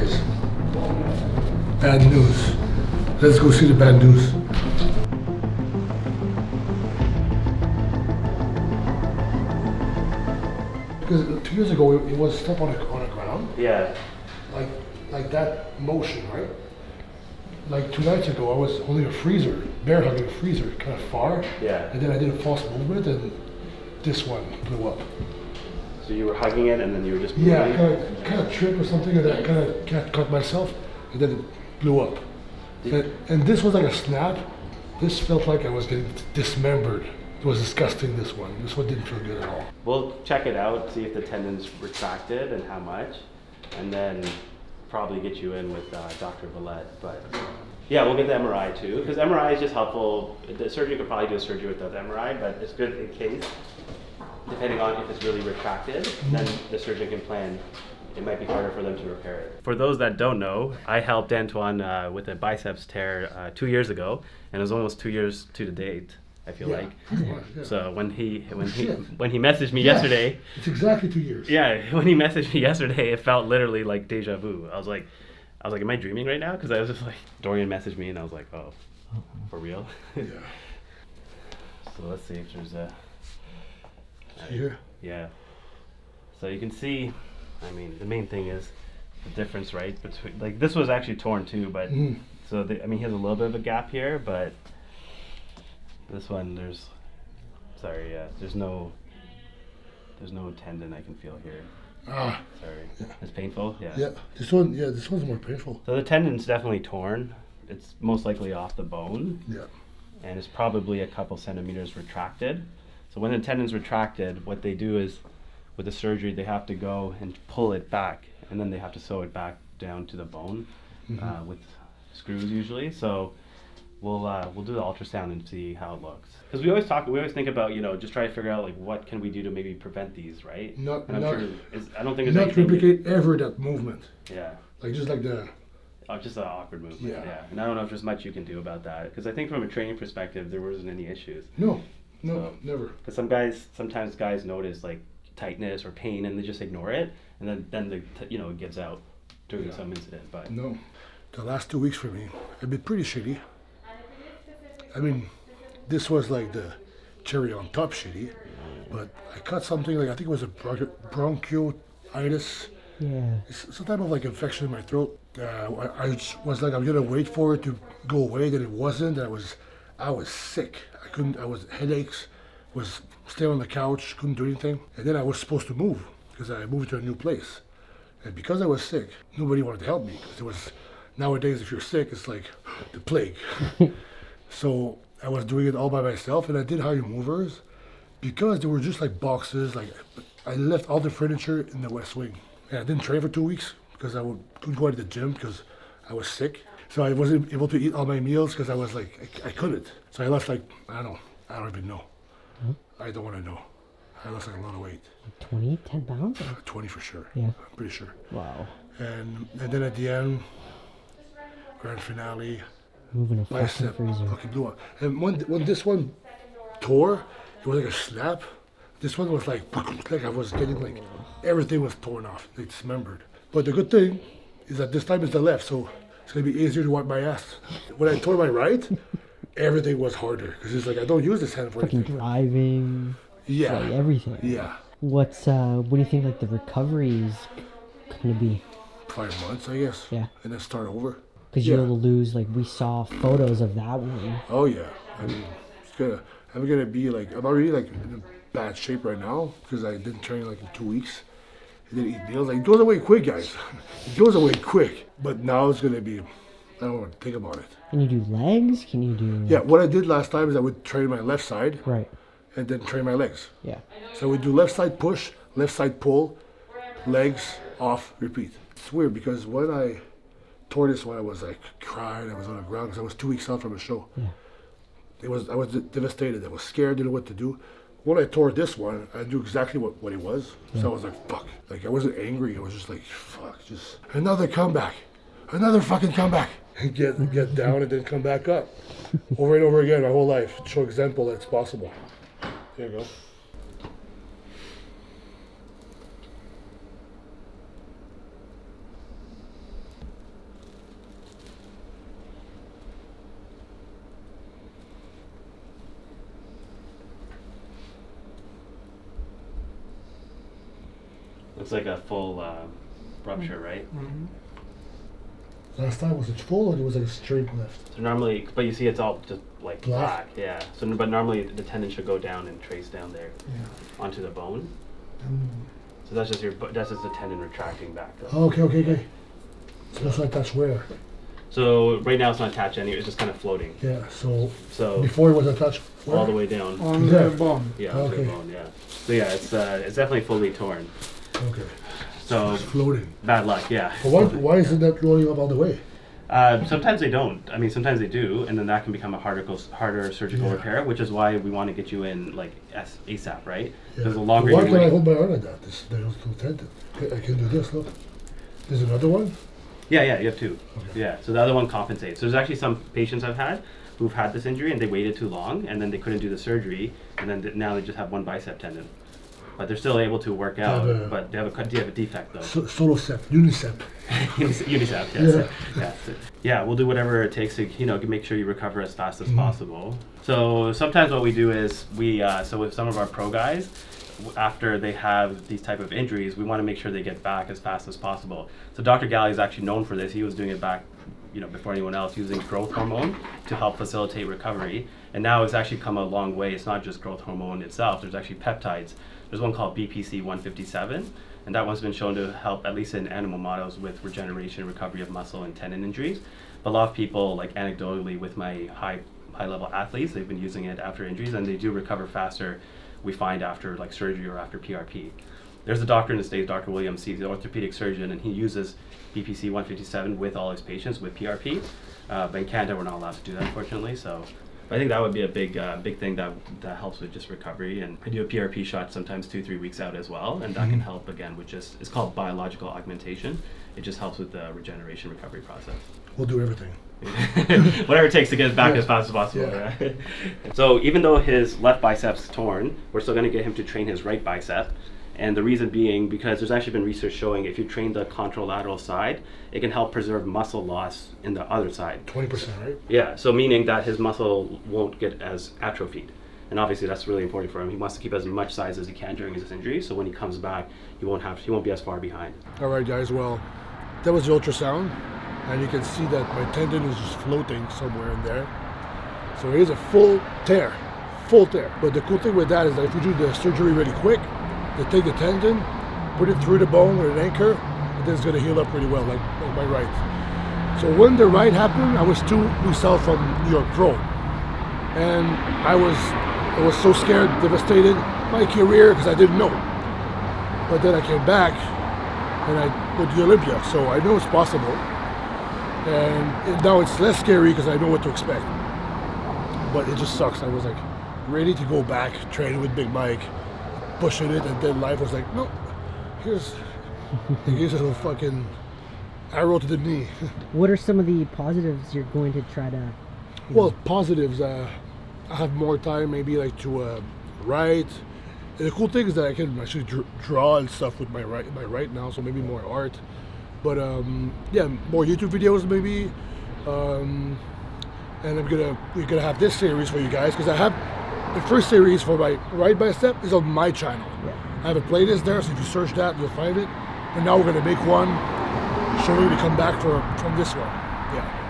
guys. Bad news. Let's go see the bad news. Because 2 years ago, it was stuck on the ground. Yeah. Like that motion, right? Like 2 nights ago, I was holding a freezer, bear hugging a freezer, kind of far. Yeah. And then I did a false movement, and this one blew up. So you were hugging it, and then you were just moving? Yeah, kind of trip or something, and I kind of caught myself, and then it blew up. And this was like a snap. This felt like I was getting dismembered. It was disgusting, this one. This one didn't feel good at all. We'll check it out, see if the tendon's retracted and how much, and then probably get you in with Dr. Vaillant. But yeah, we'll get the MRI too, because MRI is just helpful. The surgeon could probably do a surgery without the MRI, but it's good in case, depending on if it's really retracted, then the surgeon can plan. It might be harder for them to repair it. For those that don't know, I helped Antoine with a biceps tear 2 years ago, and it was almost 2 years to the date, I feel like. Yeah. So when he messaged me yesterday, it's exactly 2 years. Yeah, when he messaged me yesterday, it felt literally like deja vu. I was like, am I dreaming right now? Because I was just like, Dorian messaged me, and I was like, oh, for real? Yeah. So let's see if there's a. Here. Yeah. So you can see. I mean, the main thing is the difference, right? Between, like, this was actually torn too, but so I mean, he has a little bit of a gap here, but this one, there's no tendon I can feel here. Sorry. Yeah. It's painful. Yeah. Yeah. This one's more painful. So the tendon's definitely torn. It's most likely off the bone. Yeah. And it's probably a couple centimeters retracted. So when the tendon's retracted, what they do is, with the surgery, they have to go and pull it back, and then they have to sew it back down to the bone with screws usually. So we'll do the ultrasound and see how it looks. Because we always think about, just try to figure out like what can we do to maybe prevent these, right? I don't think it's not replicate ever that movement. Yeah. Like just like the. Oh, just an awkward movement. Yeah. And I don't know if there's much you can do about that, because I think from a training perspective there wasn't any issues. No, never. Because sometimes guys notice like tightness or pain and they just ignore it, and then it gives out during some incident. But no, the last 2 weeks for me have been pretty shitty. I mean, this was like the cherry on top shitty, but I caught something like, I think it was a bronchiolitis. Yeah. It's some type of like infection in my throat. I was like, I'm gonna wait for it to go away, then it wasn't. I was sick. I was headaches, was staying on the couch, couldn't do anything. And then I was supposed to move because I moved to a new place. And because I was sick, nobody wanted to help me, because it was, nowadays if you're sick, it's like the plague. So I was doing it all by myself, and I did hire movers because they were just like boxes. Like, I left all the furniture in the West Wing. And I didn't train for 2 weeks because I couldn't go to the gym because I was sick. So I wasn't able to eat all my meals because I was like, I couldn't. So I lost like, I don't even know. I don't want to know. I lost like a lot of weight. 20, 10 pounds? 20 for sure. Yeah. I'm pretty sure. Wow. And then at the end, grand finale, Moving a fucking bicep freezer. fucking blew up. And when this one tore, it was like a snap. This one was like I was getting like, everything was torn off, like dismembered. But the good thing is that this time it's the left, so it's gonna be easier to wipe my ass. When I tore my right, everything was harder, because it's like I don't use this hand for Fucking anything. driving. Yeah. Like everything. Yeah. What do you think like the recovery is gonna be? 5 months, I guess. Yeah. And then start over. Because you'll lose, like, we saw photos of that one. Oh yeah. I mean, I'm gonna be like, I'm already like in bad shape right now because I didn't train like in 2 weeks. I didn't eat meals. Like, it goes away quick, guys. It goes away quick. But now it's gonna be, I don't want to think about it. Can you do legs? Can you do? Yeah. What I did last time is I would train my left side. Right. And then train my legs. Yeah. So we do left side push, left side pull, legs off, repeat. It's weird because when I tore this one, I was like crying. I was on the ground because I was 2 weeks out from a show. Yeah. I was devastated. I was scared, didn't know what to do. When I tore this one, I knew exactly what it was. So I was like, fuck. Like, I wasn't angry. I was just like, fuck, just another comeback. Another fucking comeback. And get down and then come back up. Over and over again my whole life. Show example that it's possible. There you go. Looks like a full rupture, right? Last time was it full or it was like a straight lift? So normally, but you see it's all just like Black? yeah. So, but normally the tendon should go down and trace down there Yeah. onto the bone. Mm. So that's just that's just the tendon retracting back. Though. Oh, okay. So that's like that's where. So right now it's not attached anywhere. It's just kind of floating. Yeah. So So before it was attached. Where? all the way down. On Yeah. the bone. Yeah, onto the Okay. bone. Yeah. So yeah, it's definitely fully torn. Okay. So It's floating. bad luck. Yeah. But why isn't that floating up all the way? Sometimes they don't. I mean, sometimes they do, and then that can become a harder surgical Yeah. repair, which is why we want to get you in like ASAP, right? Yeah. Because the longer Why you can I wait. hold my arm like that? There's no tendon. I can do this. Look. There's another one. Yeah, you have two. Okay. Yeah, so the other one compensates. So there's actually some patients I've had who've had this injury and they waited too long, and then they couldn't do the surgery, and then now they just have one bicep tendon. But they're still able to work out, but they have a defect though. Solocep, unicep. Unicep, yes. Yeah, we'll do whatever it takes to make sure you recover as fast as possible. So sometimes what we do is so with some of our pro guys, after they have these type of injuries, we want to make sure they get back as fast as possible. So Dr. Galley is actually known for this. He was doing it back before anyone else, using growth hormone to help facilitate recovery. And now it's actually come a long way. It's not just growth hormone itself. There's actually peptides. There's one called BPC 157, and that one's been shown to help, at least in animal models, with regeneration, recovery of muscle and tendon injuries. But a lot of people, like anecdotally with my high level athletes, they've been using it after injuries, and they do recover faster, we find, after like surgery or after PRP. There's a doctor in the States, Dr. Williams, he's an orthopedic surgeon, and he uses BPC 157 with all his patients with PRP. But in Canada, we're not allowed to do that, unfortunately. So I think that would be a big thing that helps with just recovery. And I do a PRP shot sometimes 2-3 weeks out as well, and that can help again with it's called biological augmentation. It just helps with the regeneration recovery process. We'll do everything. Whatever it takes to get it back Yeah. as fast as possible. Yeah. Right? So even though his left bicep's torn, we're still going to get him to train his right bicep. And the reason being because there's actually been research showing if you train the contralateral side, it can help preserve muscle loss in the other side. 20%, right? Yeah, so meaning that his muscle won't get as atrophied. And obviously that's really important for him. He wants to keep as much size as he can during his injury, so when he comes back, he won't be as far behind. All right, guys. Well, that was the ultrasound, and you can see that my tendon is just floating somewhere in there. So it is a full tear. But the cool thing with that is that if you do the surgery really quick, they take the tendon, put it through the bone with an anchor, and then it's going to heal up pretty well, like my right. So when the right happened, I was 2 weeks out from New York Pro, and I was so scared, devastated, my career, because I didn't know. But then I came back, and I went to Olympia, so I know it's possible. And now it's less scary because I know what to expect. But it just sucks. I was like ready to go back, training with Big Mike, pushing it, and then life was like, no, here's a little fucking arrow to the knee. What are some of the positives you're going to try to? Well, positives, I have more time maybe like to write. And the cool thing is that I can actually draw and stuff with my right now, so maybe more art. But yeah, more YouTube videos maybe. And we're gonna have this series for you guys, because I have the first series for my right bicep is on my channel. Yeah. I have a playlist there, so if you search that, you'll find it. And now we're gonna make one showing you to come back from this one. Yeah.